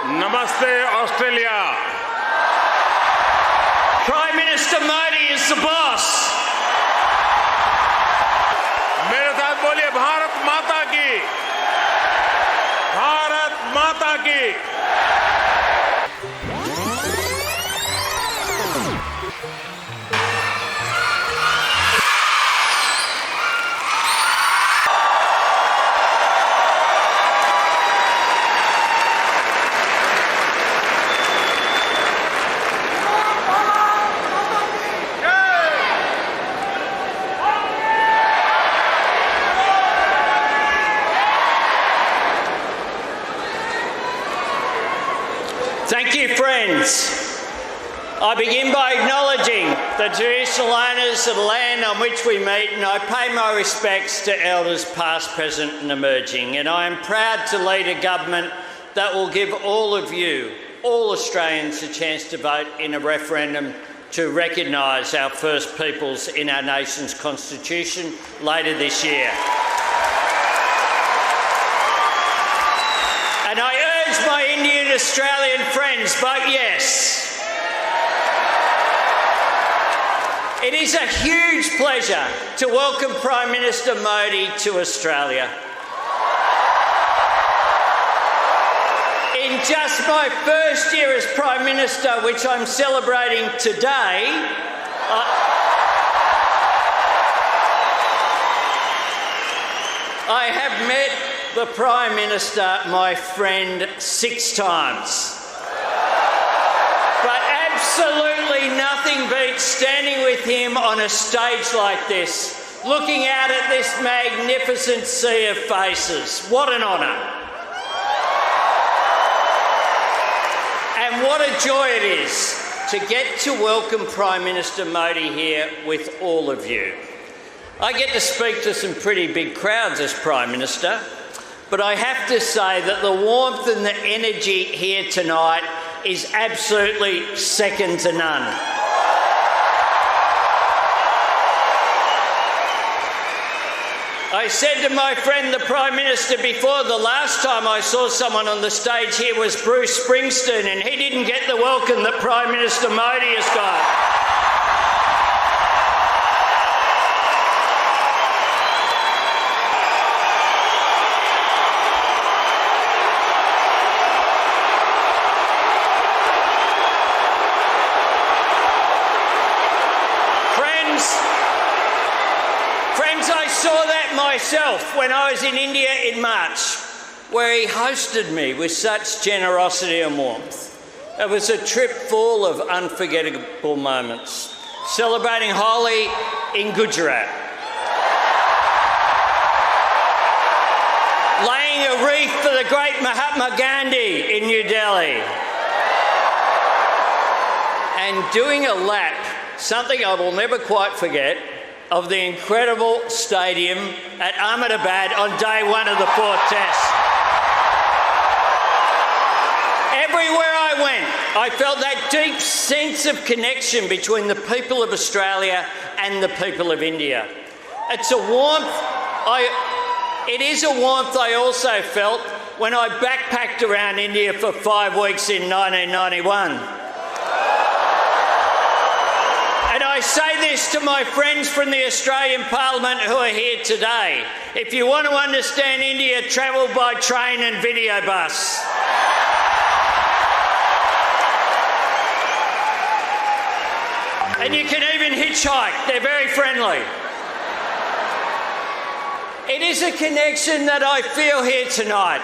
Namaste, Australia. Prime Minister Modi is the boss. मेरे साथ बोलिए भारत माता की, भारत माता की। Thank you, friends. I begin by acknowledging the traditional owners of the land on which we meet, and I pay my respects to elders past, present and emerging. And I am proud to lead a government that will give all of you, all Australians, a chance to vote in a referendum to recognise our First Peoples in our nation's constitution later this year. And I urge my Indian Australian friends, vote yes. It is a huge pleasure to welcome Prime Minister Modi to Australia. In just my first year as Prime Minister, which I'm celebrating today, I have met the Prime Minister, my friend, 6 times. But absolutely nothing beats standing with him on a stage like this, looking out at this magnificent sea of faces. What an honour. And what a joy it is to get to welcome Prime Minister Modi here with all of you. I get to speak to some pretty big crowds as Prime Minister, but I have to say that the warmth and the energy here tonight is absolutely second to none. I said to my friend the Prime Minister before, the last time I saw someone on the stage here was Bruce Springsteen, and he didn't get the welcome that Prime Minister Modi has got. Myself when I was in India in March, where he hosted me with such generosity and warmth. It was a trip full of unforgettable moments, celebrating Holi in Gujarat, laying a wreath for the great Mahatma Gandhi in New Delhi, and doing a lap, something I will never quite forget, of the incredible stadium at Ahmedabad on day 1 of the 4th Test. Everywhere I went, I felt that deep sense of connection between the people of Australia and the people of India. It's a warmth, it is a warmth I also felt when I backpacked around India for 5 weeks in 1991. I say this to my friends from the Australian Parliament who are here today. If you want to understand India, travel by train and video bus. And you can even hitchhike. They're very friendly. It is a connection that I feel here tonight.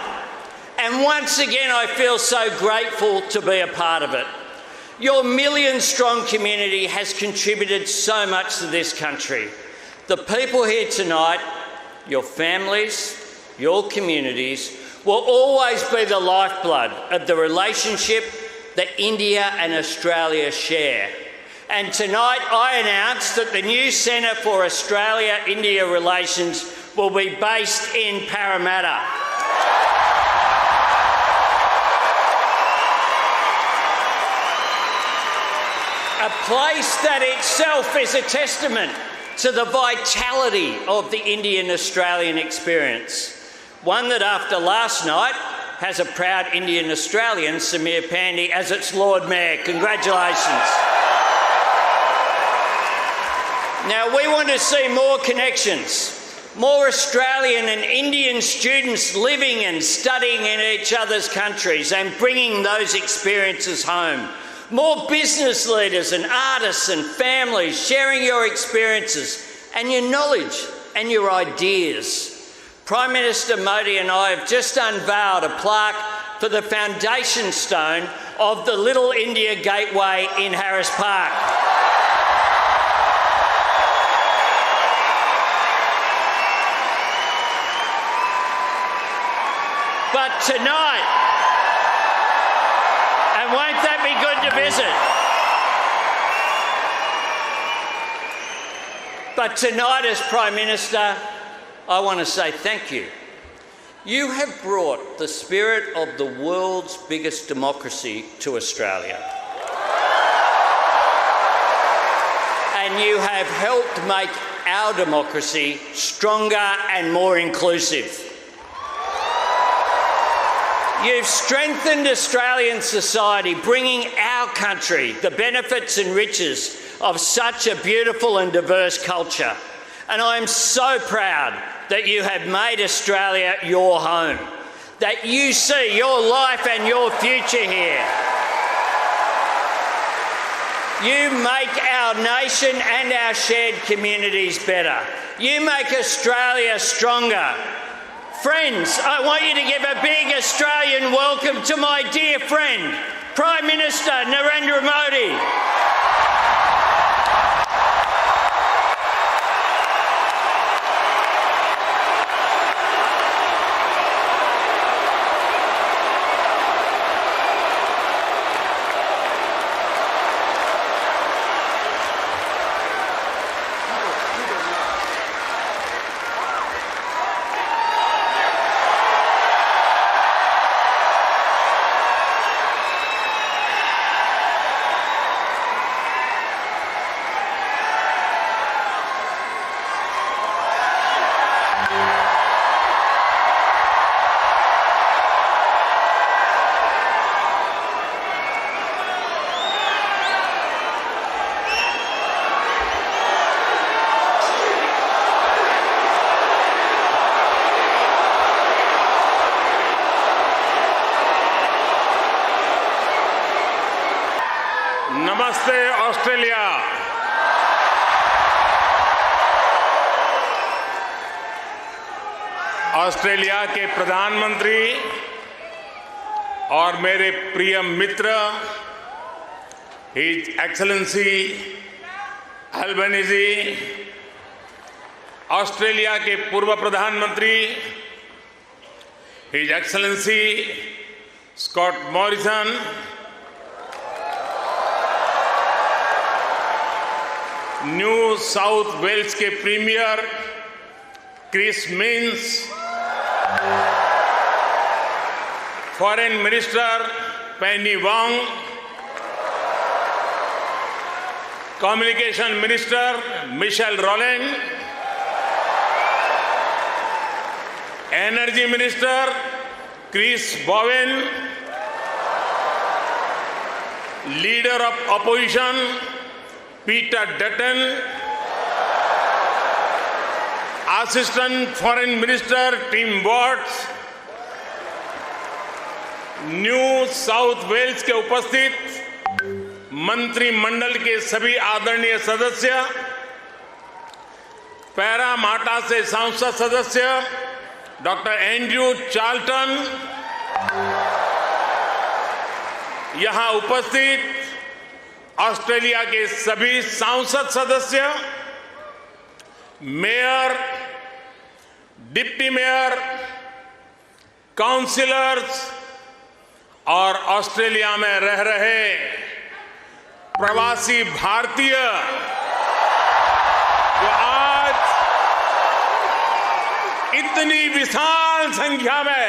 And once again, I feel so grateful to be a part of it. Your million-strong community has contributed so much to this country. The people here tonight, your families, your communities, will always be the lifeblood of the relationship that India and Australia share. And tonight I announce that the new Centre for Australia-India Relations will be based in Parramatta. A place that itself is a testament to the vitality of the Indian-Australian experience. One that after last night, has a proud Indian Australian, Samir Pandey, as its Lord Mayor. Congratulations. Now, we want to see more connections, more Australian and Indian students living and studying in each other's countries and bringing those experiences home. More business leaders and artists and families sharing your experiences and your knowledge and your ideas. Prime Minister Modi and I have just unveiled a plaque for the foundation stone of the Little India Gateway in Harris Park. But tonight, and won't that be good to visit? But tonight, as Prime Minister, I want to say thank you. You have brought the spirit of the world's biggest democracy to Australia. And you have helped make our democracy stronger and more inclusive. You've strengthened Australian society, bringing our country the benefits and riches of such a beautiful and diverse culture. And I am so proud that you have made Australia your home, that you see your life and your future here. You make our nation and our shared communities better. You make Australia stronger. Friends, I want you to give a big Australian welcome to my dear friend, Prime Minister Narendra Modi. नमस्ते Australia. Australia के प्रधानमंत्री और मेरे प्रिय मित्र his excellency Albanese, Australia के पूर्व प्रधानमंत्री his excellency Scott Morrison, New South Wales के premier Chris Minns, foreign minister Penny Wong, communication minister Michelle Rowland, energy minister Chris Bowen, leader of opposition Peter Dutton, Assistant Foreign Minister Tim Watts, New South Wales के उपस्थित मंत्रिमंडल के सभी आदरणीय सदस्य, Parramatta से संसद सदस्य डॉक्टर एंड्रयू चार्ल्टन, यहां उपस्थित ऑस्ट्रेलिया के सभी सांसद सदस्य, मेयर, डिप्टी मेयर, काउंसिलर्स और ऑस्ट्रेलिया में रह रहे प्रवासी भारतीय जो आज इतनी विशाल संख्या में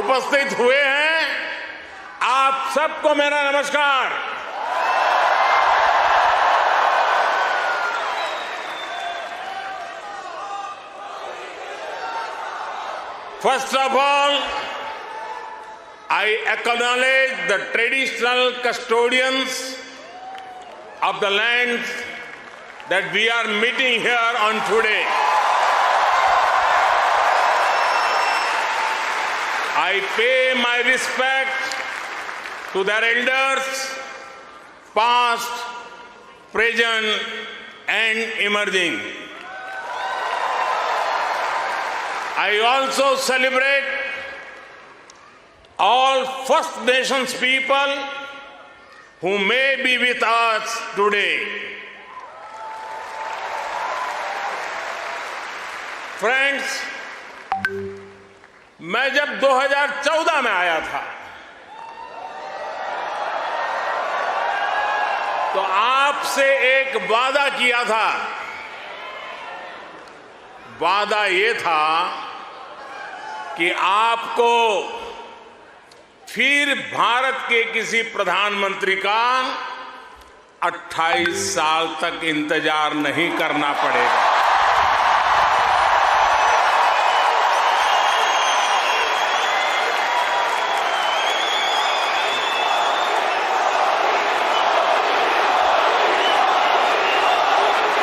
उपस्थित हुए हैं, आप सबको मेरा नमस्कार। First of all, I acknowledge the traditional custodians of the land that we are meeting here on today. I pay my respect to their elders, past, present, and emerging. I also celebrate all First Nations people who may be with us today. Friends, मैं जब 2014 में आया था तो आपसे एक वादा किया था। वादा ये था कि आपको फिर भारत के किसी प्रधानमंत्री का 28 साल तक इंतजार नहीं करना पड़ेगा।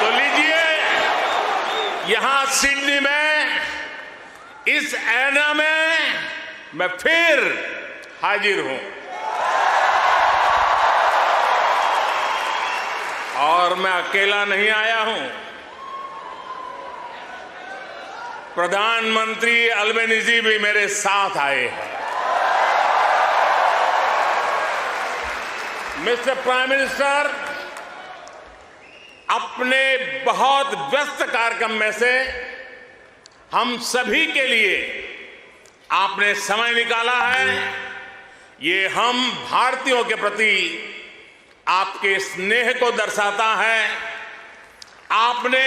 तो लीजिए, यहां सिडनी में इस ऐना में मैं फिर हाजिर हूं और मैं अकेला नहीं आया हूं। प्रधानमंत्री अल्बेनीजी भी मेरे साथ आए हैं। मिस्टर प्राइम मिनिस्टर, अपने बहुत व्यस्त कार्यक्रम में से हम सभी के लिए आपने समय निकाला है। ये हम भारतीयों के प्रति आपके स्नेह को दर्शाता है। आपने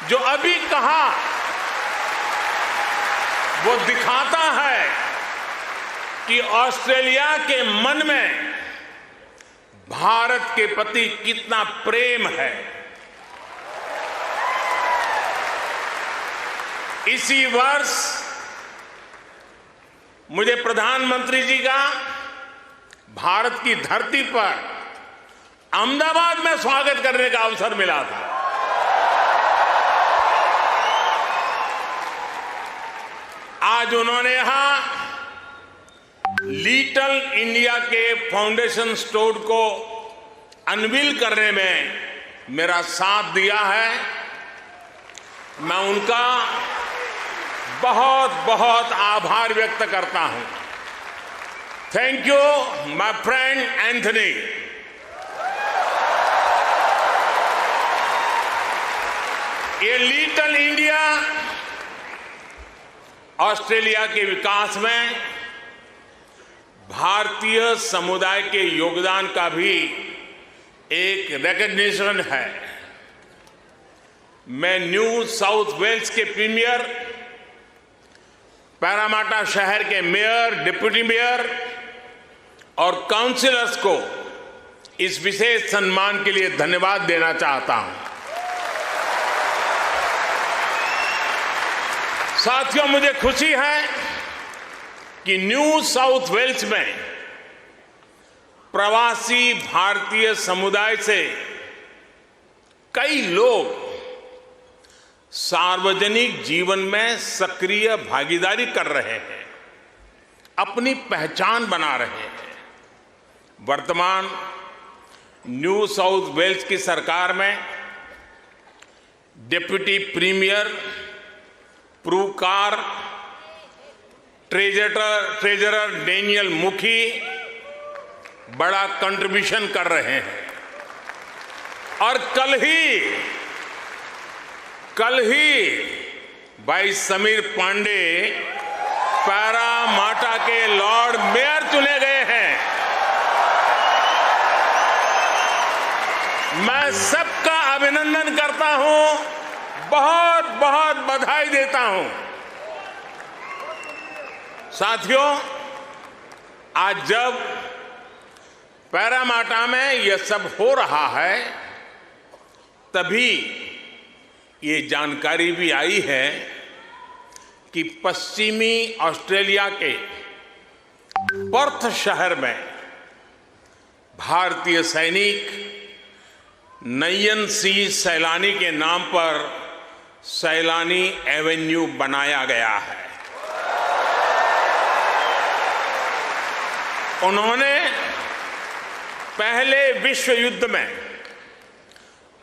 जो अभी कहा वो दिखाता है कि ऑस्ट्रेलिया के मन में भारत के प्रति कितना प्रेम है। इसी वर्ष मुझे प्रधानमंत्री जी का भारत की धरती पर अहमदाबाद में स्वागत करने का अवसर मिला था। आज उन्होंने यहां लिटिल इंडिया के फाउंडेशन स्टोर को अनवील करने में मेरा साथ दिया है। मैं उनका बहुत बहुत आभार व्यक्त करता हूं। Thank you my friend Anthony. ये लिटिल इंडिया ऑस्ट्रेलिया के विकास में भारतीय समुदाय के योगदान का भी एक रिकॉग्निशन है। मैं न्यू साउथ वेल्स के प्रीमियर, पैरामाटा शहर के मेयर, डिप्टी मेयर और काउंसिलर्स को इस विशेष सम्मान के लिए धन्यवाद देना चाहता हूं। साथियों, मुझे खुशी है कि न्यू साउथ वेल्स में प्रवासी भारतीय समुदाय से कई लोग सार्वजनिक जीवन में सक्रिय भागीदारी कर रहे हैं, अपनी पहचान बना रहे हैं। वर्तमान न्यू साउथ वेल्स की सरकार में डिप्टी प्रीमियर, प्रूकार, ट्रेजरर डेनियल मुखी बड़ा कंट्रीब्यूशन कर रहे हैं। और कल ही भाई समीर पांडे पैरामाटा के लॉर्ड मेयर चुने गए हैं। मैं सबका अभिनंदन करता हूं, बहुत बहुत बधाई देता हूं। साथियों, आज जब पैरामाटा में यह सब हो रहा है, तभी ये जानकारी भी आई है कि पश्चिमी ऑस्ट्रेलिया के पर्थ शहर में भारतीय सैनिक नयन सिंह सैलानी के नाम पर सैलानी एवेन्यू बनाया गया है। उन्होंने पहले विश्व युद्ध में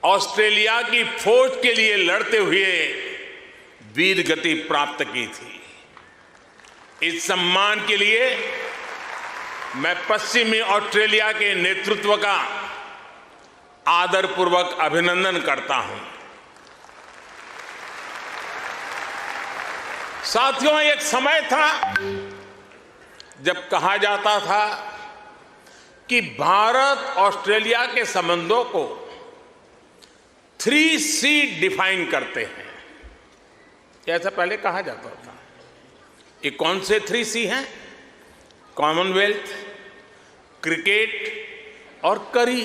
ऑस्ट्रेलिया की फौज के लिए लड़ते हुए वीर गति प्राप्त की थी। इस सम्मान के लिए मैं पश्चिमी ऑस्ट्रेलिया के नेतृत्व का आदरपूर्वक अभिनंदन करता हूं। साथियों, एक समय था जब कहा जाता था कि भारत ऑस्ट्रेलिया के संबंधों को 3C डिफाइन करते हैं। ऐसा पहले कहा जाता था। ये कौन से 3C हैं? कॉमनवेल्थ, क्रिकेट और करी।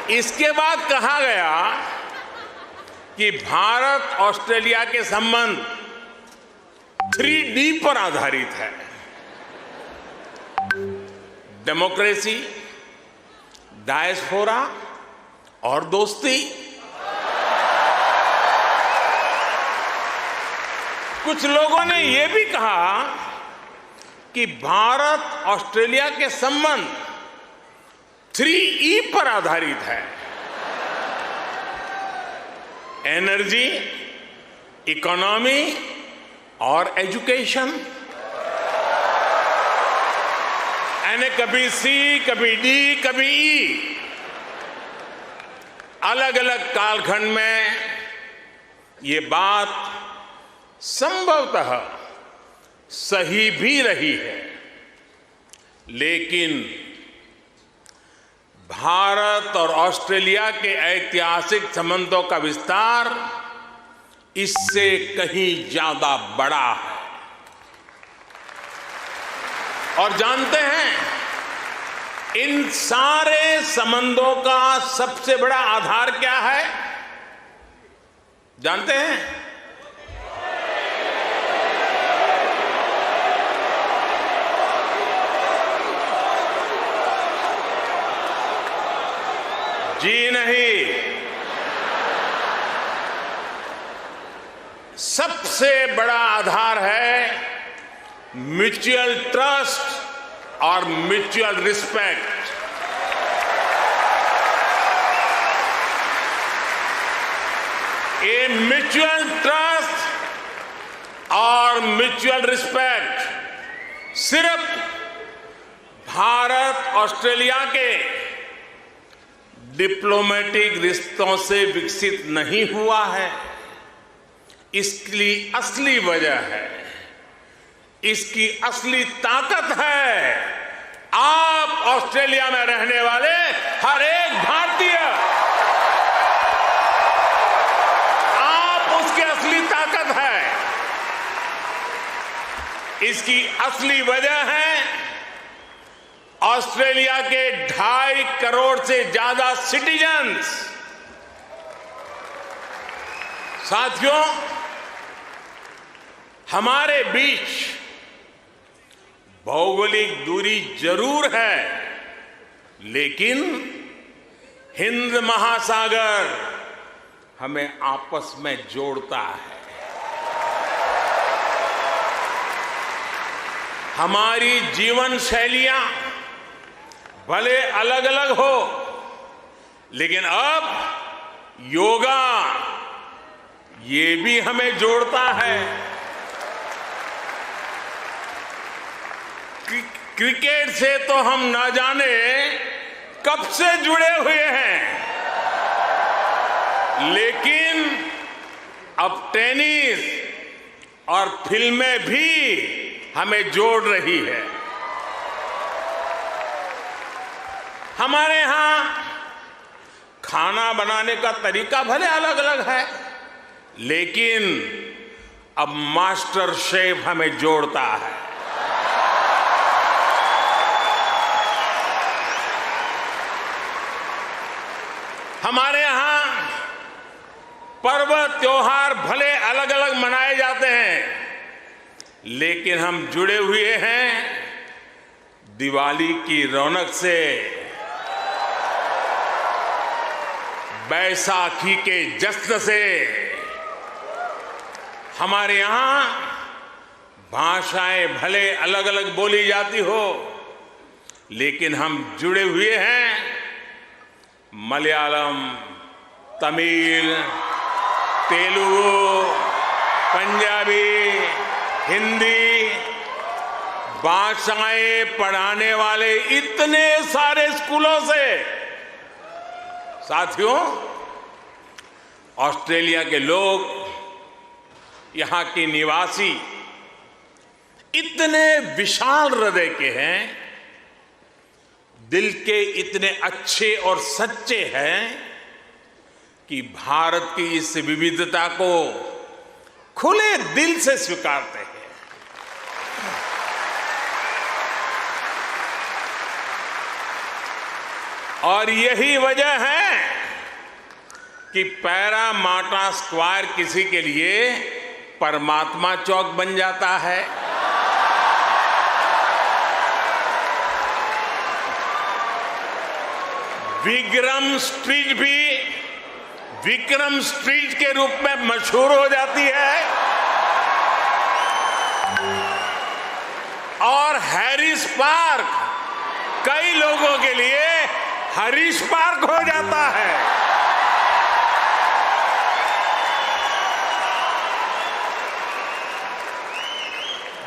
इसके बाद कहा गया कि भारत ऑस्ट्रेलिया के संबंध 3D पर आधारित है। डेमोक्रेसी, डायस्पोरा और दोस्ती। कुछ लोगों ने यह भी कहा कि भारत ऑस्ट्रेलिया के संबंध 3E पर आधारित है। एनर्जी, इकोनॉमी और एजुकेशन। यानी कभी C, कभी D, कभी E। अलग अलग कालखंड में ये बात संभवतः सही भी रही है, लेकिन भारत और ऑस्ट्रेलिया के ऐतिहासिक संबंधों का विस्तार इससे कहीं ज्यादा बड़ा है। और जानते हैं, इन सारे संबंधों का सबसे बड़ा आधार क्या है? जानते हैं? जी नहीं, सबसे बड़ा आधार है म्यूचुअल ट्रस्ट और म्यूचुअल रिस्पेक्ट। ये म्यूचुअल ट्रस्ट और म्यूचुअल रिस्पेक्ट सिर्फ भारत ऑस्ट्रेलिया के डिप्लोमेटिक रिश्तों से विकसित नहीं हुआ है। इसकी असली वजह है, इसकी असली ताकत है आप ऑस्ट्रेलिया में रहने वाले हर एक भारतीय। आप उसकी असली ताकत है। इसकी असली वजह है ऑस्ट्रेलिया के 2.5 करोड़ से ज्यादा सिटीजन्स। साथियों, हमारे बीच भौगोलिक दूरी जरूर है, लेकिन हिंद महासागर हमें आपस में जोड़ता है। हमारी जीवन शैलियां भले अलग अलग हो, लेकिन अब योगा ये भी हमें जोड़ता है। क्रिकेट से तो हम ना जाने कब से जुड़े हुए हैं, लेकिन अब टेनिस और फिल्में भी हमें जोड़ रही है। हमारे यहां खाना बनाने का तरीका भले अलग अलग है, लेकिन अब मास्टर शेफ हमें जोड़ता है। हमारे यहां पर्व त्योहार भले अलग अलग मनाए जाते हैं, लेकिन हम जुड़े हुए हैं दिवाली की रौनक से, बैसाखी के जश्न से। हमारे यहां भाषाएं भले अलग अलग बोली जाती हो, लेकिन हम जुड़े हुए हैं मलयालम, तमिल, तेलुगु, पंजाबी, हिंदी भाषाएं पढ़ाने वाले इतने सारे स्कूलों से। साथियों, ऑस्ट्रेलिया के लोग, यहां के निवासी इतने विशाल हृदय के हैं, दिल के इतने अच्छे और सच्चे हैं कि भारत की इस विविधता को खुले दिल से स्वीकारते हैं। और यही वजह है कि पैरामाटा स्क्वायर किसी के लिए परमात्मा चौक बन जाता है। विक्रम स्ट्रीट भी विक्रम स्ट्रीट के रूप में मशहूर हो जाती है और हैरिस पार्क कई लोगों के लिए हरीश पार्क हो जाता है।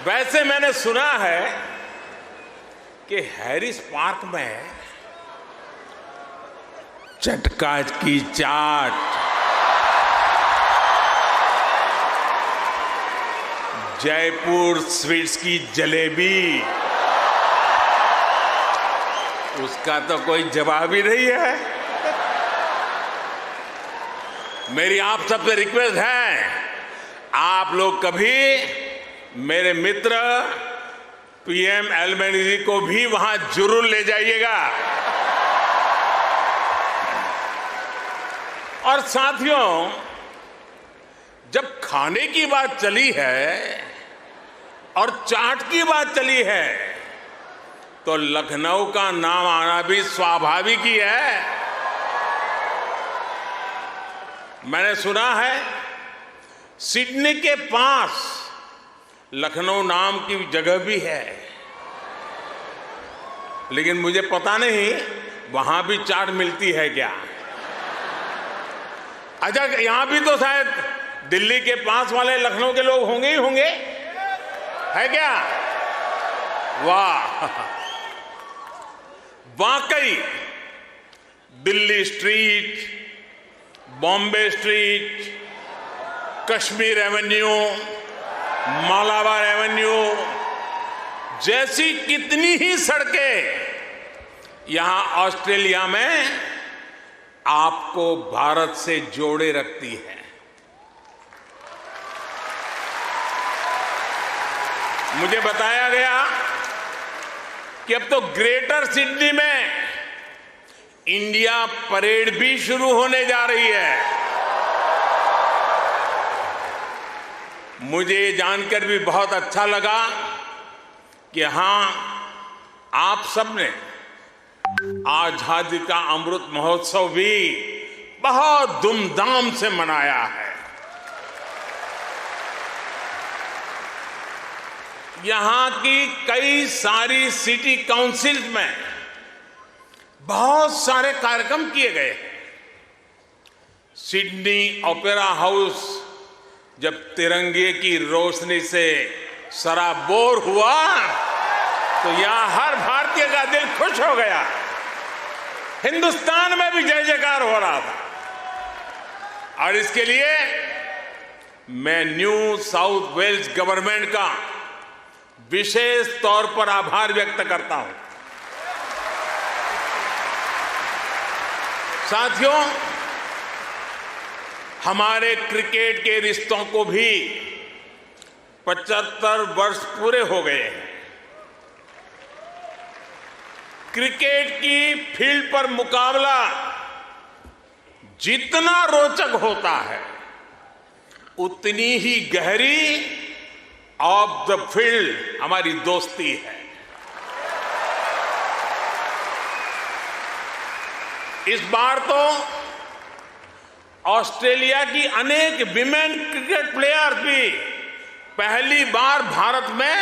वैसे मैंने सुना है कि हैरिस पार्क में चटका की चाट, जयपुर स्वीट्स की जलेबी, उसका तो कोई जवाब ही नहीं है। मेरी आप सबसे रिक्वेस्ट है, आप लोग कभी मेरे मित्र पीएम एल्बेनीज़ी को भी वहां जरूर ले जाइएगा। और साथियों, जब खाने की बात चली है और चाट की बात चली है, तो लखनऊ का नाम आना भी स्वाभाविक ही है। मैंने सुना है सिडनी के पास लखनऊ नाम की जगह भी है, लेकिन मुझे पता नहीं वहां भी चाट मिलती है क्या। अच्छा, यहां भी तो शायद दिल्ली के पास वाले लखनऊ के लोग होंगे ही होंगे, है क्या? वाह, वाकई Delhi street, Bombay street, Kashmir Avenue, Malabar Avenue जैसी कितनी ही सड़कें यहां ऑस्ट्रेलिया में आपको भारत से जोड़े रखती है। मुझे बताया गया कि अब तो ग्रेटर सिडनी में इंडिया परेड भी शुरू होने जा रही है। मुझे जानकर भी बहुत अच्छा लगा कि हां, आप सबने आजादी का अमृत महोत्सव भी बहुत धूमधाम से मनाया है। यहां की कई सारी सिटी काउंसिल में बहुत सारे कार्यक्रम किए गए हैं। सिडनी ओपेरा हाउस जब तिरंगे की रोशनी से सराबोर हुआ तो यहां हर भारतीय का दिल खुश हो गया। हिंदुस्तान में भी जय जयकार हो रहा था। और इसके लिए मैं न्यू साउथ वेल्स गवर्नमेंट का विशेष तौर पर आभार व्यक्त करता हूं। साथियों, हमारे क्रिकेट के रिश्तों को भी 75 वर्ष पूरे हो गए हैं। क्रिकेट की फील्ड पर मुकाबला जितना रोचक होता है उतनी ही गहरी ऑफ द फील्ड हमारी दोस्ती है। इस बार तो ऑस्ट्रेलिया की अनेक विमेन क्रिकेट प्लेयर भी पहली बार भारत में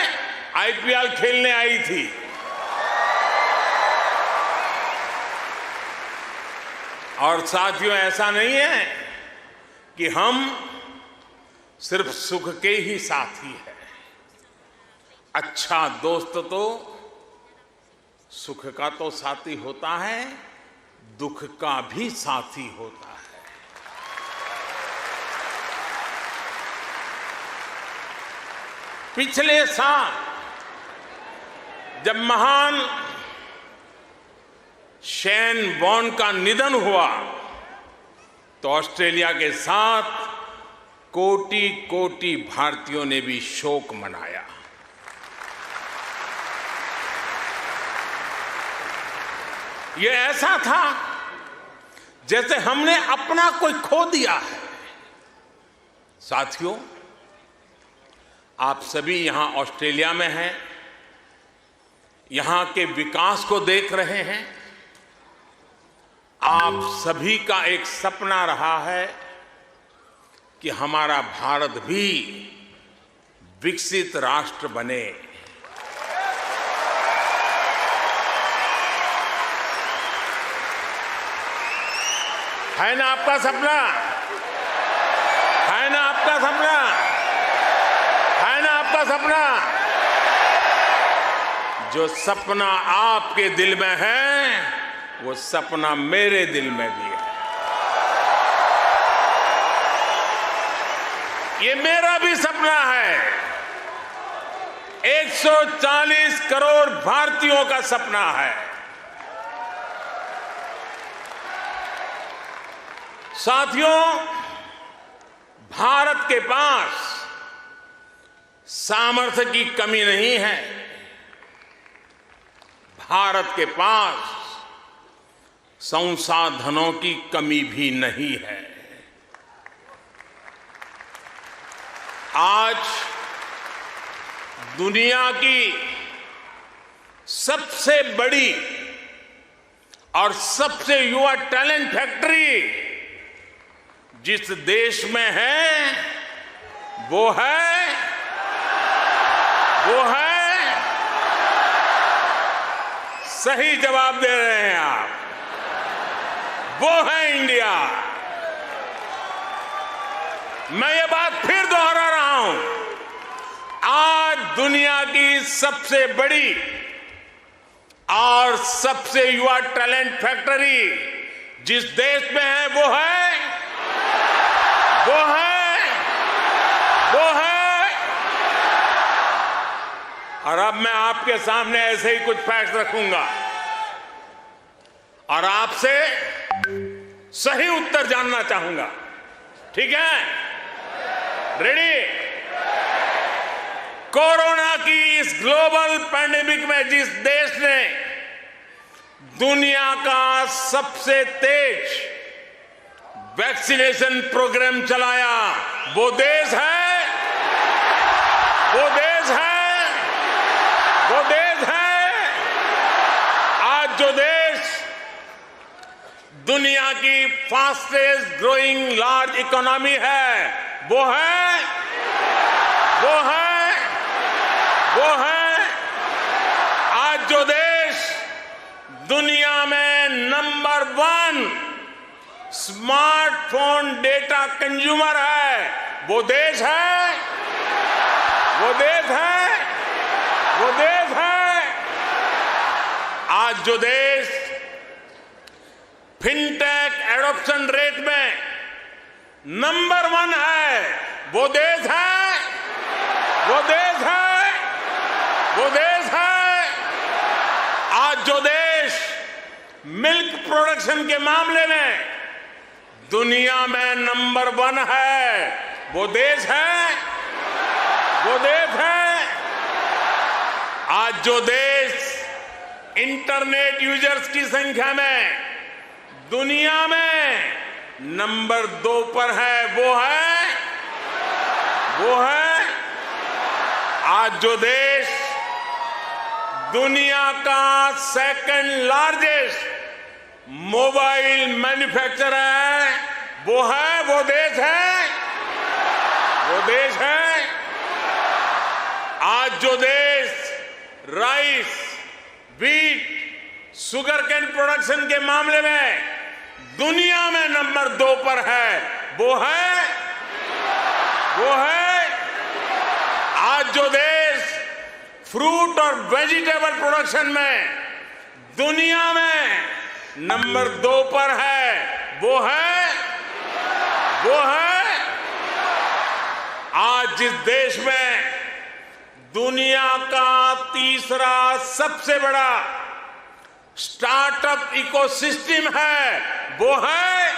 आईपीएल खेलने आई थी। और साथियों, ऐसा नहीं है कि हम सिर्फ सुख के ही साथी हैं। अच्छा दोस्त तो सुख का तो साथी होता है, दुख का भी साथी होता है। पिछले साल जब महान शेन वॉर्न का निधन हुआ तो ऑस्ट्रेलिया के साथ कोटि कोटि भारतीयों ने भी शोक मनाया। ये ऐसा था जैसे हमने अपना कोई खो दिया है। साथियों, आप सभी यहां ऑस्ट्रेलिया में हैं, यहां के विकास को देख रहे हैं। आप सभी का एक सपना रहा है कि हमारा भारत भी विकसित राष्ट्र बने। है ना आपका सपना? है ना आपका सपना? है ना आपका सपना? जो सपना आपके दिल में है, वो सपना मेरे दिल में भी है। ये मेरा भी सपना है। 140 करोड़ भारतीयों का सपना है। साथियों, भारत के पास सामर्थ्य की कमी नहीं है। भारत के पास संसाधनों की कमी भी नहीं है। आज दुनिया की सबसे बड़ी और सबसे युवा टैलेंट फैक्ट्री जिस देश में है वो है सही जवाब दे रहे हैं आप, वो है इंडिया। मैं ये बात फिर दोहरा रहा हूं। आज दुनिया की सबसे बड़ी और सबसे युवा टैलेंट फैक्ट्री जिस देश में है वो है और अब मैं आपके सामने ऐसे ही कुछ फैक्ट रखूंगा और आपसे सही उत्तर जानना चाहूंगा। ठीक है? रेडी? कोरोना की इस ग्लोबल पैंडेमिक में जिस देश ने दुनिया का सबसे तेज वैक्सीनेशन प्रोग्राम चलाया, वो देश है आज जो देश दुनिया की फास्टेस्ट ग्रोइंग लार्ज इकोनॉमी है वो है आज जो देश दुनिया में नंबर 1 स्मार्टफोन डेटा कंज्यूमर है वो देश है आज जो देश फिनटेक एडॉप्शन रेट में नंबर 1 है वो देश है आज जो देश मिल्क प्रोडक्शन के मामले में दुनिया में नंबर 1 है वो देश है आज जो देश इंटरनेट यूजर्स की संख्या में दुनिया में नंबर 2 पर है, वो है आज जो देश दुनिया का सेकंड लार्जेस्ट मोबाइल मैन्युफैक्चरर है, वो देश है आज जो देश rice, wheat, sugar cane production के मामले में दुनिया में नंबर 2 पर है, वो है आज जो देश फ्रूट और वेजिटेबल प्रोडक्शन में दुनिया में नंबर 2 पर है, वो है आज जिस देश में दुनिया का तीसरा सबसे बड़ा स्टार्टअप इकोसिस्टम है, वो है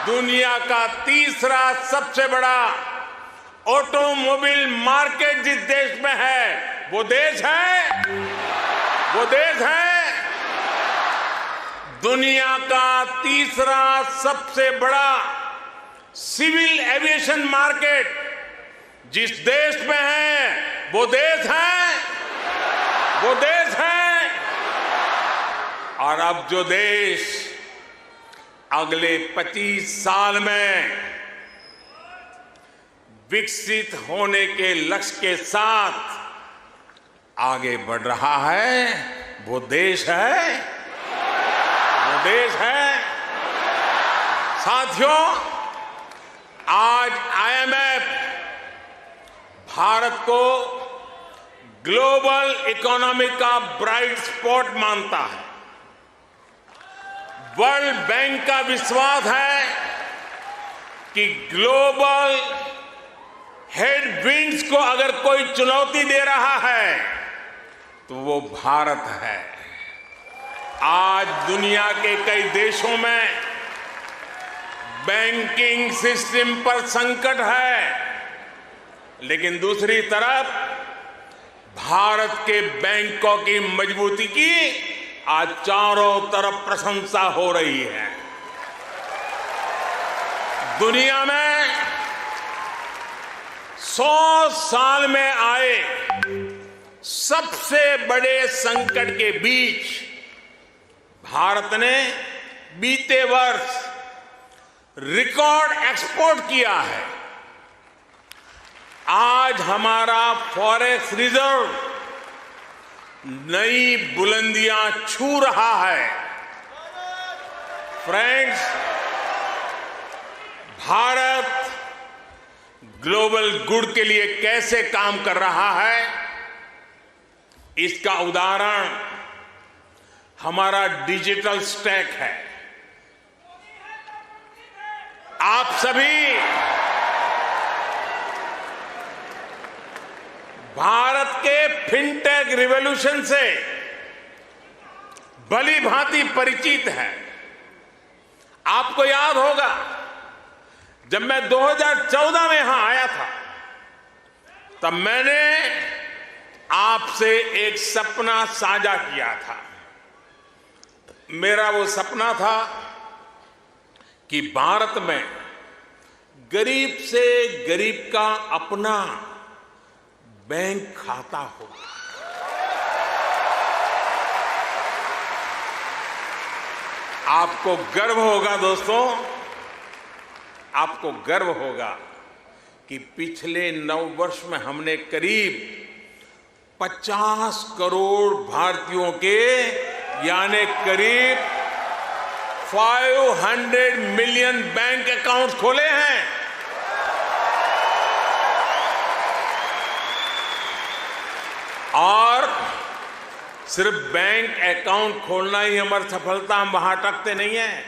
दुनिया का तीसरा सबसे बड़ा ऑटोमोबाइल मार्केट जिस देश में है, वो देश है दुनिया का तीसरा सबसे बड़ा सिविल एविएशन मार्केट जिस देश में है, वो देश है और अब जो देश अगले 25 साल में विकसित होने के लक्ष्य के साथ आगे बढ़ रहा है, वो देश है साथियों, आज IMF भारत को ग्लोबल इकोनॉमी का ब्राइट स्पॉट मानता है। वर्ल्ड बैंक का विश्वास है कि ग्लोबल हेडविंड्स को अगर कोई चुनौती दे रहा है तो वो भारत है। आज दुनिया के कई देशों में बैंकिंग सिस्टम पर संकट है, लेकिन दूसरी तरफ भारत के बैंकों की मजबूती की आज चारों तरफ प्रशंसा हो रही है। दुनिया में 100 साल में आए सबसे बड़े संकट के बीच भारत ने बीते वर्ष रिकॉर्ड एक्सपोर्ट किया है। आज हमारा फॉरेक्स रिजर्व नई बुलंदियां छू रहा है। फ्रेंड्स, भारत ग्लोबल गुड के लिए कैसे काम कर रहा है, इसका उदाहरण हमारा डिजिटल स्टैक है। आप सभी भारत के फिनटेक रिवॉल्यूशन से भली भांति परिचित हैं। आपको याद होगा जब मैं 2014 में यहां आया था, तब मैंने आपसे एक सपना साझा किया था। मेरा वो सपना था कि भारत में गरीब से गरीब का अपना बैंक खाता हो। आपको गर्व होगा दोस्तों, आपको गर्व होगा कि पिछले 9 वर्ष में हमने करीब 50 करोड़ भारतीयों के यानी करीब 500 मिलियन बैंक अकाउंट्स खोले हैं। और सिर्फ बैंक अकाउंट खोलना ही हमारी सफलता, हम वहां अटकते नहीं है।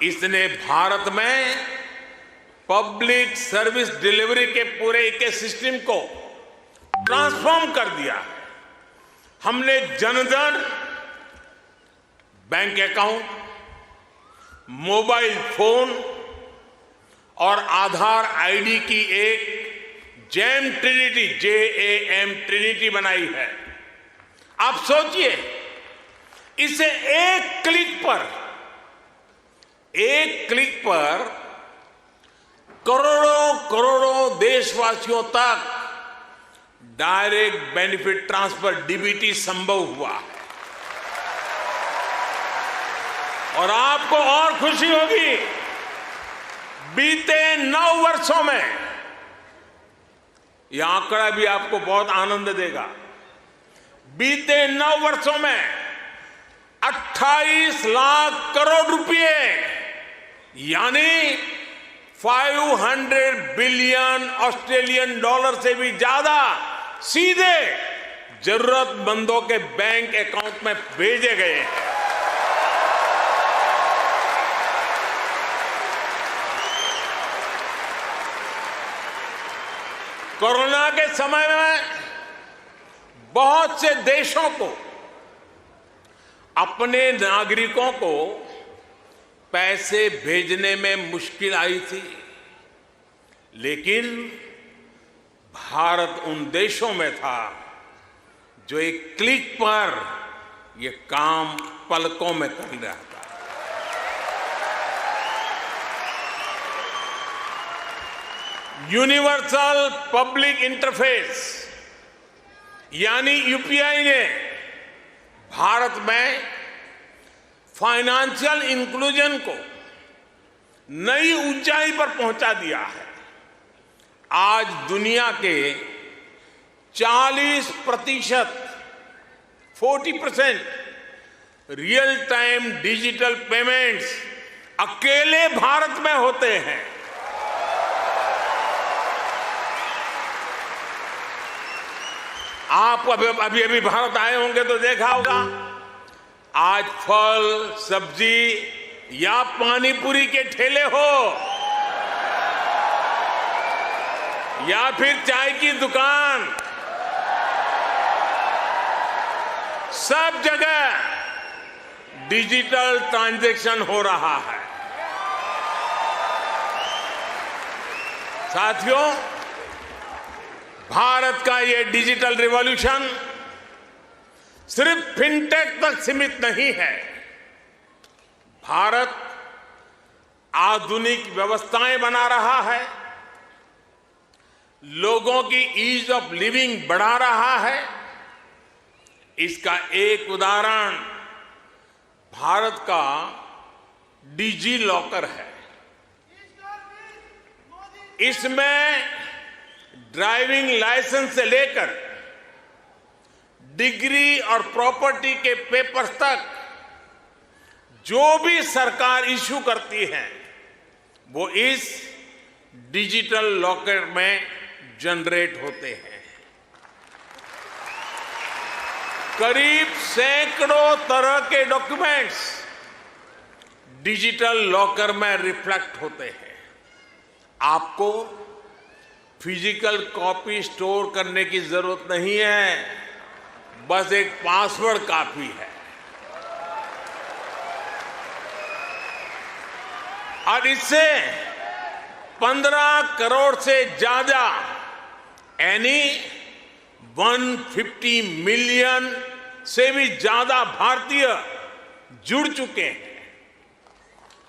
इसने भारत में पब्लिक सर्विस डिलीवरी के पूरे इकोसिस्टम को ट्रांसफॉर्म कर दिया। हमने जन-धन बैंक अकाउंट, मोबाइल फोन और आधार आईडी की एक जैम ट्रिनिटी, JAM ट्रिनिटी बनाई है। आप सोचिए, इसे एक क्लिक पर करोड़ों करोड़ों देशवासियों तक डायरेक्ट बेनिफिट ट्रांसफर डीबीटी संभव हुआ है। और आपको और खुशी होगी, बीते 9 वर्षों में, यह आंकड़ा भी आपको बहुत आनंद देगा, बीते 9 वर्षों में 28 लाख करोड़ रुपए यानी 500 बिलियन ऑस्ट्रेलियन डॉलर से भी ज्यादा सीधे जरूरतमंदों के बैंक अकाउंट में भेजे गए हैं। कोरोना के समय में बहुत से देशों को अपने नागरिकों को पैसे भेजने में मुश्किल आई थी, लेकिन भारत उन देशों में था जो एक क्लिक पर यह काम पलकों में कर रहा था। यूनिवर्सल पब्लिक इंटरफेस यानी यूपीआई ने भारत में फाइनेंशियल इंक्लूजन को नई ऊंचाई पर पहुंचा दिया है। आज दुनिया के 40% रियल टाइम डिजिटल पेमेंट्स अकेले भारत में होते हैं। आप अभी भारत आए होंगे तो देखा होगा, आज फल सब्जी या पानीपुरी के ठेले हो या फिर चाय की दुकान, सब जगह डिजिटल ट्रांजैक्शन हो रहा है। साथियों, भारत का ये डिजिटल रिवॉल्यूशन सिर्फ फिनटेक तक सीमित नहीं है। भारत आधुनिक व्यवस्थाएं बना रहा है, लोगों की ईज ऑफ लिविंग बढ़ा रहा है। इसका एक उदाहरण भारत का डिजी लॉकर है। इसमें ड्राइविंग लाइसेंस से लेकर डिग्री और प्रॉपर्टी के पेपर्स तक जो भी सरकार इश्यू करती है वो इस डिजिटल लॉकर में जनरेट होते हैं। करीब सैकड़ों तरह के डॉक्यूमेंट्स डिजिटल लॉकर में रिफ्लेक्ट होते हैं। आपको फिजिकल कॉपी स्टोर करने की जरूरत नहीं है, बस एक पासवर्ड काफी है। और इससे 15 करोड़ से ज्यादा यानी 150 मिलियन से भी ज्यादा भारतीय जुड़ चुके हैं।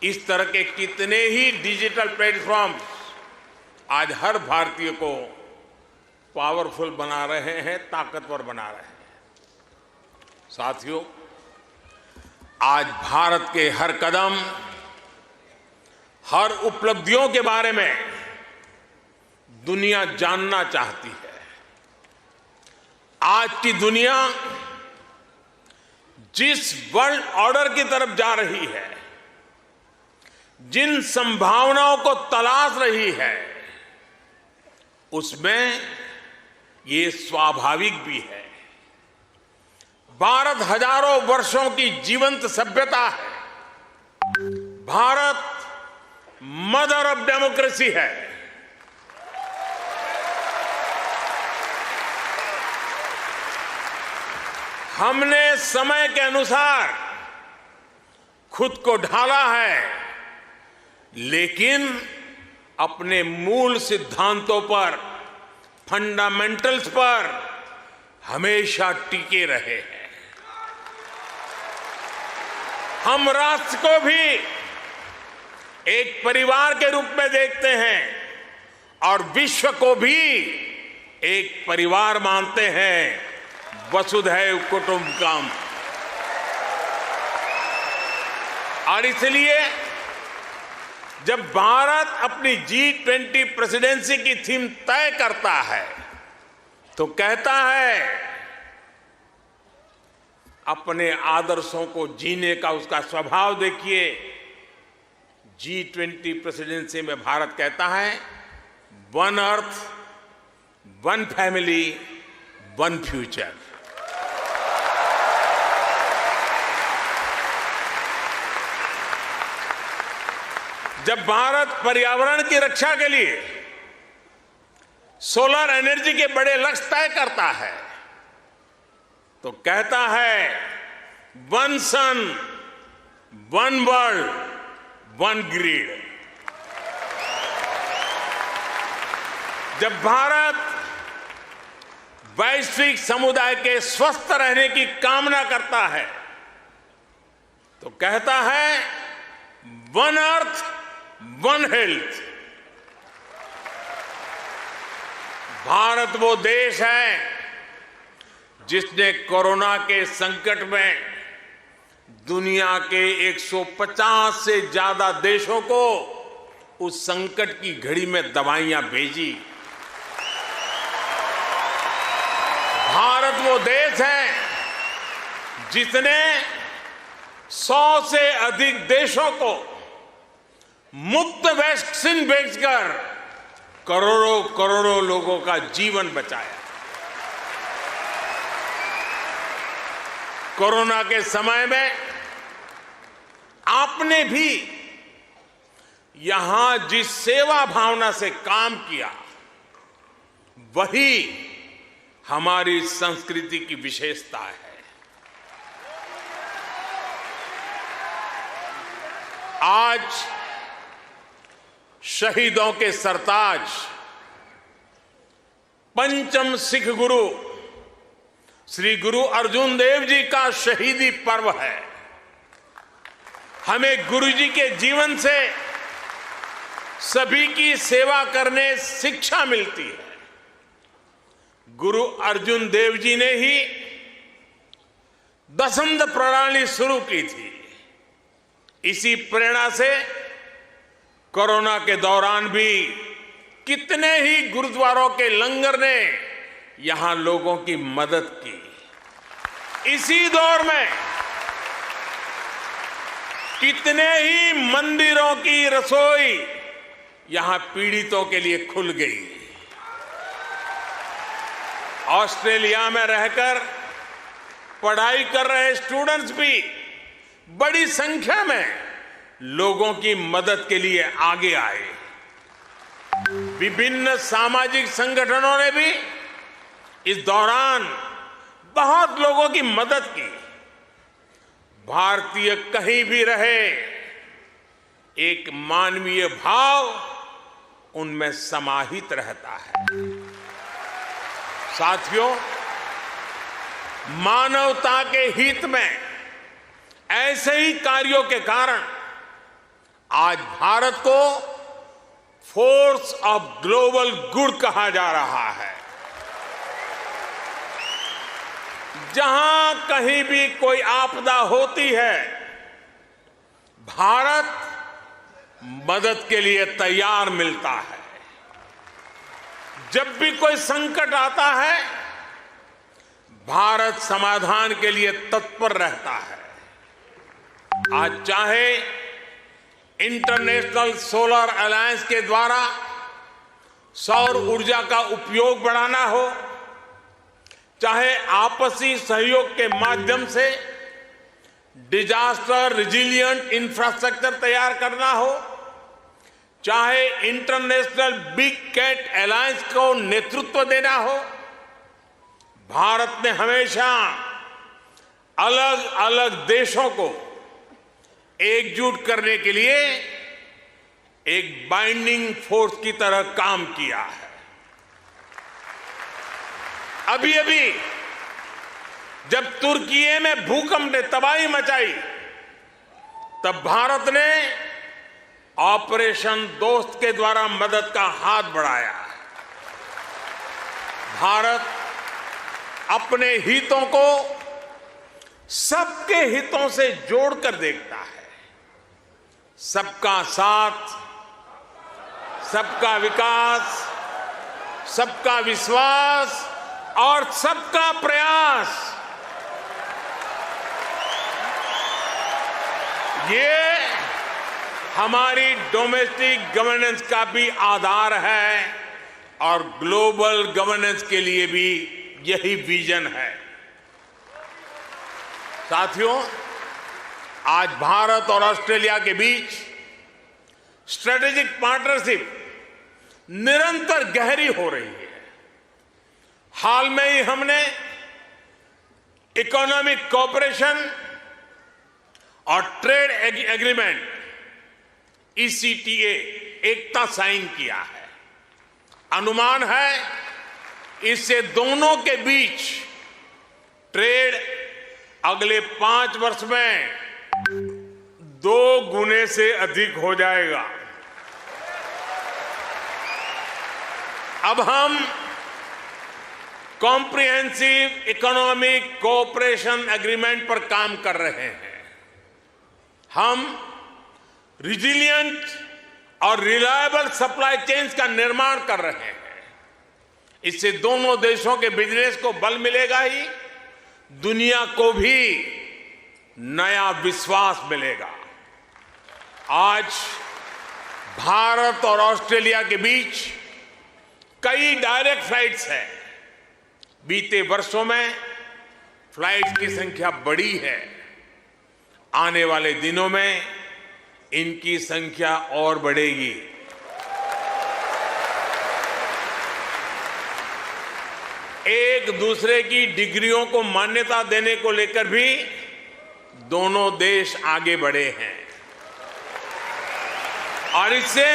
इस तरह के कितने ही डिजिटल प्लेटफॉर्म आज हर भारतीय को पावरफुल बना रहे हैं, ताकतवर बना रहे हैं। साथियों, आज भारत के हर कदम, हर उपलब्धियों के बारे में दुनिया जानना चाहती है। आज की दुनिया जिस वर्ल्ड ऑर्डर की तरफ जा रही है, जिन संभावनाओं को तलाश रही है, उसमें ये स्वाभाविक भी है। भारत हजारों वर्षों की जीवंत सभ्यता है। भारत मदर ऑफ डेमोक्रेसी है। हमने समय के अनुसार खुद को ढाला है, लेकिन अपने मूल सिद्धांतों पर, फंडामेंटल्स पर हमेशा टिके रहे हैं। हम राष्ट्र को भी एक परिवार के रूप में देखते हैं और विश्व को भी एक परिवार मानते हैं। वसुधैव कुटुंबकम। और इसलिए जब भारत अपनी G20 प्रेसिडेंसी की थीम तय करता है तो कहता है अपने आदर्शों को जीने का उसका स्वभाव देखिए। G20 प्रेसिडेंसी में भारत कहता है one earth, one family, one future. जब भारत पर्यावरण की रक्षा के लिए सोलर एनर्जी के बड़े लक्ष्य तय करता है तो कहता है वन सन, वन वर्ल्ड, वन ग्रिड। जब भारत वैश्विक समुदाय के स्वस्थ रहने की कामना करता है तो कहता है one earth, one health. Bharat वो देश है जिसने कोरोना के संकट में दुनिया के 150 से ज्यादा देशों को उस संकट की घड़ी में दवाइयां भेजी। भारत वो देश है जिसने 100 से अधिक देशों को मुफ्त वैक्सीन भेजकर करोड़ों करोड़ों लोगों का जीवन बचाया। कोरोना के समय में आपने भी यहां जिस सेवा भावना से काम किया वही हमारी संस्कृति की विशेषता है। आज शहीदों के सरताज पंचम सिख गुरु श्री गुरु अर्जुन देव जी का शहीदी पर्व है। हमें गुरु जी के जीवन से सभी की सेवा करने शिक्षा मिलती है। गुरु अर्जुन देव जी ने ही दसंध प्रणाली शुरू की थी। इसी प्रेरणा से कोरोना के दौरान भी कितने ही गुरुद्वारों के लंगर ने यहां लोगों की मदद की। इसी दौर में कितने ही मंदिरों की रसोई यहां पीड़ितों के लिए खुल गई। ऑस्ट्रेलिया में रहकर पढ़ाई कर रहे स्टूडेंट्स भी बड़ी संख्या में लोगों की मदद के लिए आगे आए। विभिन्न सामाजिक संगठनों ने भी इस दौरान बहुत लोगों की मदद की। भारतीय कहीं भी रहे एक मानवीय भाव उनमें समाहित रहता है। साथियों, मानवता के हित में ऐसे ही कार्यों के कारण आज भारत को फोर्स ऑफ ग्लोबल गुड कहा जा रहा है। जहां कहीं भी कोई आपदा होती है भारत मदद के लिए तैयार मिलता है। जब भी कोई संकट आता है भारत समाधान के लिए तत्पर रहता है। आज चाहे इंटरनेशनल सोलर अलायंस के द्वारा सौर ऊर्जा का उपयोग बढ़ाना हो, चाहे आपसी सहयोग के माध्यम से डिजास्टर रिजिलिएंट इंफ्रास्ट्रक्चर तैयार करना हो, चाहे इंटरनेशनल बिग कैट अलायंस को नेतृत्व देना हो, भारत ने हमेशा अलग अलग देशों को एकजुट करने के लिए एक बाइंडिंग फोर्स की तरह काम किया है। अभी अभी जब तुर्की में भूकंप ने तबाही मचाई तब भारत ने ऑपरेशन दोस्त के द्वारा मदद का हाथ बढ़ाया। भारत अपने हितों को सबके हितों से जोड़कर देखता है। सबका साथ, सबका विकास, सबका विश्वास और सबका प्रयास, ये हमारी डोमेस्टिक गवर्नेंस का भी आधार है और ग्लोबल गवर्नेंस के लिए भी यही विजन है। साथियों, आज भारत और ऑस्ट्रेलिया के बीच स्ट्रेटेजिक पार्टनरशिप निरंतर गहरी हो रही है। हाल में ही हमने इकोनॉमिक कोऑपरेशन और ट्रेड एग्रीमेंट ECTA एकता साइन किया है। अनुमान है इससे दोनों के बीच ट्रेड अगले 5 वर्ष में 2 गुने से अधिक हो जाएगा। अब हम कॉम्प्रिहेंसिव इकोनॉमिक कोऑपरेशन एग्रीमेंट पर काम कर रहे हैं। हम रिजिलियंट और रिलायबल सप्लाई चेन्स का निर्माण कर रहे हैं। इससे दोनों देशों के बिजनेस को बल मिलेगा ही, दुनिया को भी नया विश्वास मिलेगा। आज भारत और ऑस्ट्रेलिया के बीच कई डायरेक्ट फ्लाइट्स हैं। बीते वर्षों में फ्लाइट्स की संख्या बढ़ी है। आने वाले दिनों में इनकी संख्या और बढ़ेगी। एक दूसरे की डिग्रियों को मान्यता देने को लेकर भी दोनों देश आगे बढ़े हैं और इससे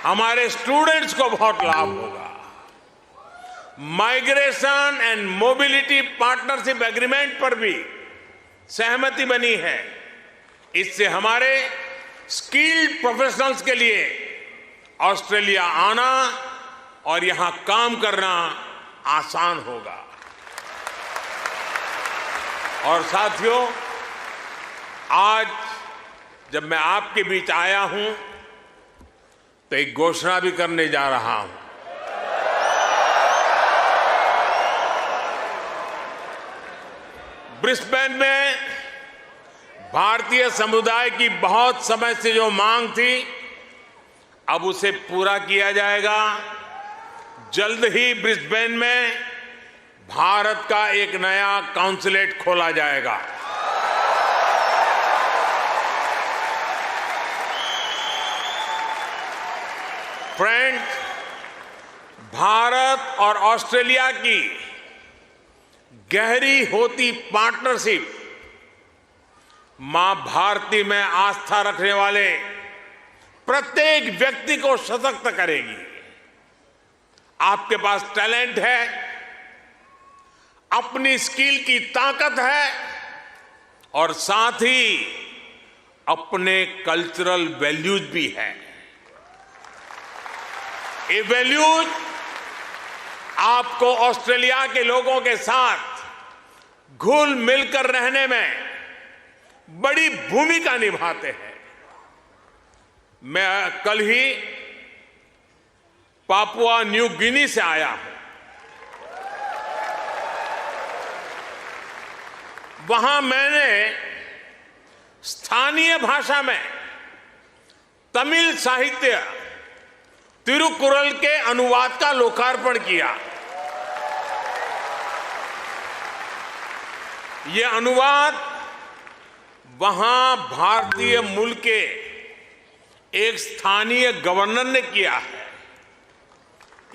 हमारे स्टूडेंट्स को बहुत लाभ होगा। Migration and mobility partnership agreement पर भी सहमति बनी है। इससे हमारे स्किल्ड प्रोफेशनल्स के लिए ऑस्ट्रेलिया आना और यहां काम करना आसान होगा। और साथियों, आज जब मैं आपके बीच आया हूं तो एक घोषणा भी करने जा रहा हूं। ब्रिस्बेन में भारतीय समुदाय की बहुत समय से जो मांग थी, अब उसे पूरा किया जाएगा। जल्द ही ब्रिस्बेन में भारत का एक नया काउंसलेट खोला जाएगा। फ्रेंड्स, भारत और ऑस्ट्रेलिया की गहरी होती पार्टनरशिप मां भारती में आस्था रखने वाले प्रत्येक व्यक्ति को सशक्त करेगी। आपके पास टैलेंट है, अपनी स्किल की ताकत है और साथ ही अपने कल्चरल वैल्यूज भी है। ये वैल्यूज आपको ऑस्ट्रेलिया के लोगों के साथ घुल मिलकर रहने में बड़ी भूमिका निभाते हैं। मैं कल ही पापुआ न्यू गिनी से आया हूं। वहां मैंने स्थानीय भाषा में तमिल साहित्य तिरुकुरल के अनुवाद का लोकार्पण किया। यह अनुवाद वहां भारतीय मूल के एक स्थानीय गवर्नर ने किया है।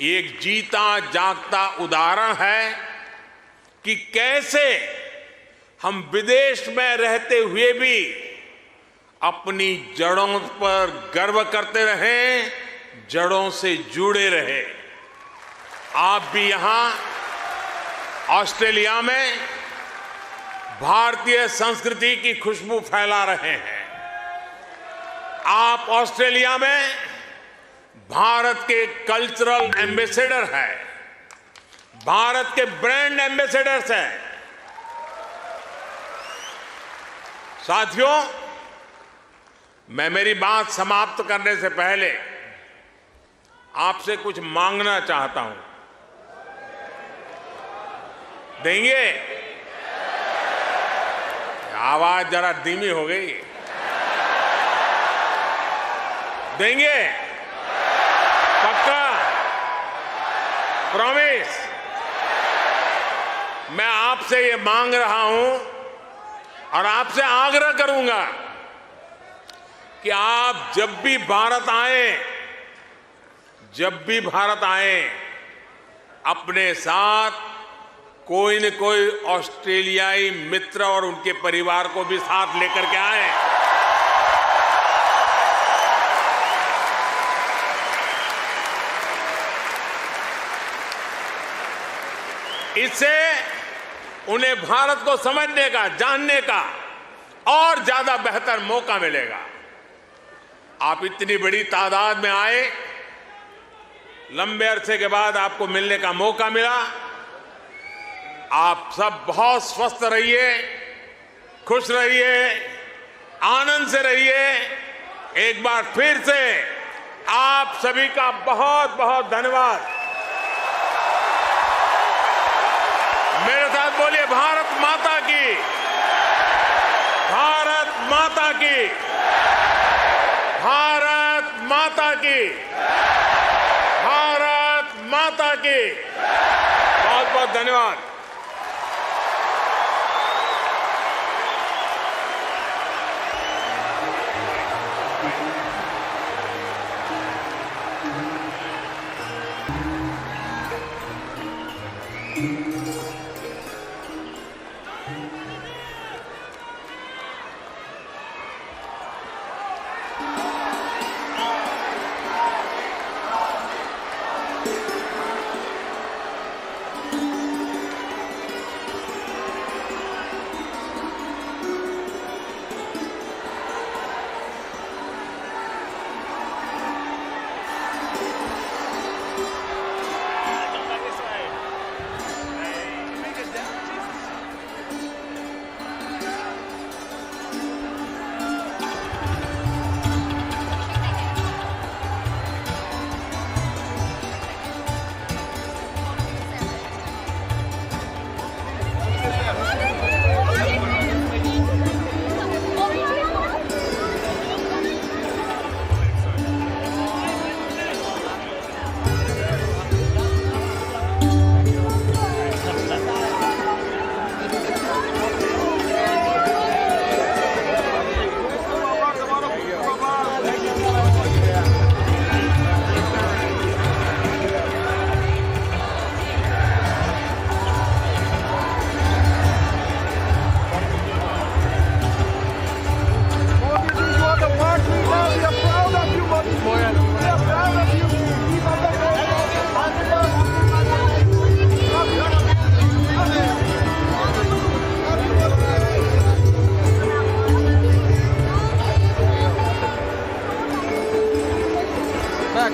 एक जीता जागता उदाहरण है कि कैसे हम विदेश में रहते हुए भी अपनी जड़ों पर गर्व करते रहें, जड़ों से जुड़े रहे। आप भी यहां ऑस्ट्रेलिया में भारतीय संस्कृति की खुशबू फैला रहे हैं। आप ऑस्ट्रेलिया में भारत के कल्चरल एम्बेसडर हैं, भारत के ब्रांड एम्बेसडर्स हैं। साथियों, मैं मेरी बात समाप्त करने से पहले आपसे कुछ मांगना चाहता हूं। देंगे? आवाज जरा धीमी हो गई। देंगे? पक्का? प्रॉमिस? मैं आपसे ये मांग रहा हूं और आपसे आग्रह करूंगा कि आप जब भी भारत आए, अपने साथ कोई न कोई ऑस्ट्रेलियाई मित्र और उनके परिवार को भी साथ लेकर के आए। इससे उन्हें भारत को समझने का, जानने का और ज्यादा बेहतर मौका मिलेगा। आप इतनी बड़ी तादाद में आए, लंबे अरसे के बाद आपको मिलने का मौका मिला। आप सब बहुत स्वस्थ रहिए, खुश रहिए, आनंद से रहिए। एक बार फिर से आप सभी का बहुत बहुत धन्यवाद। मेरे साथ बोलिए, भारत माता की, भारत माता की, भारत माता की, भारत माता की। बहुत बहुत धन्यवाद।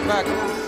Back.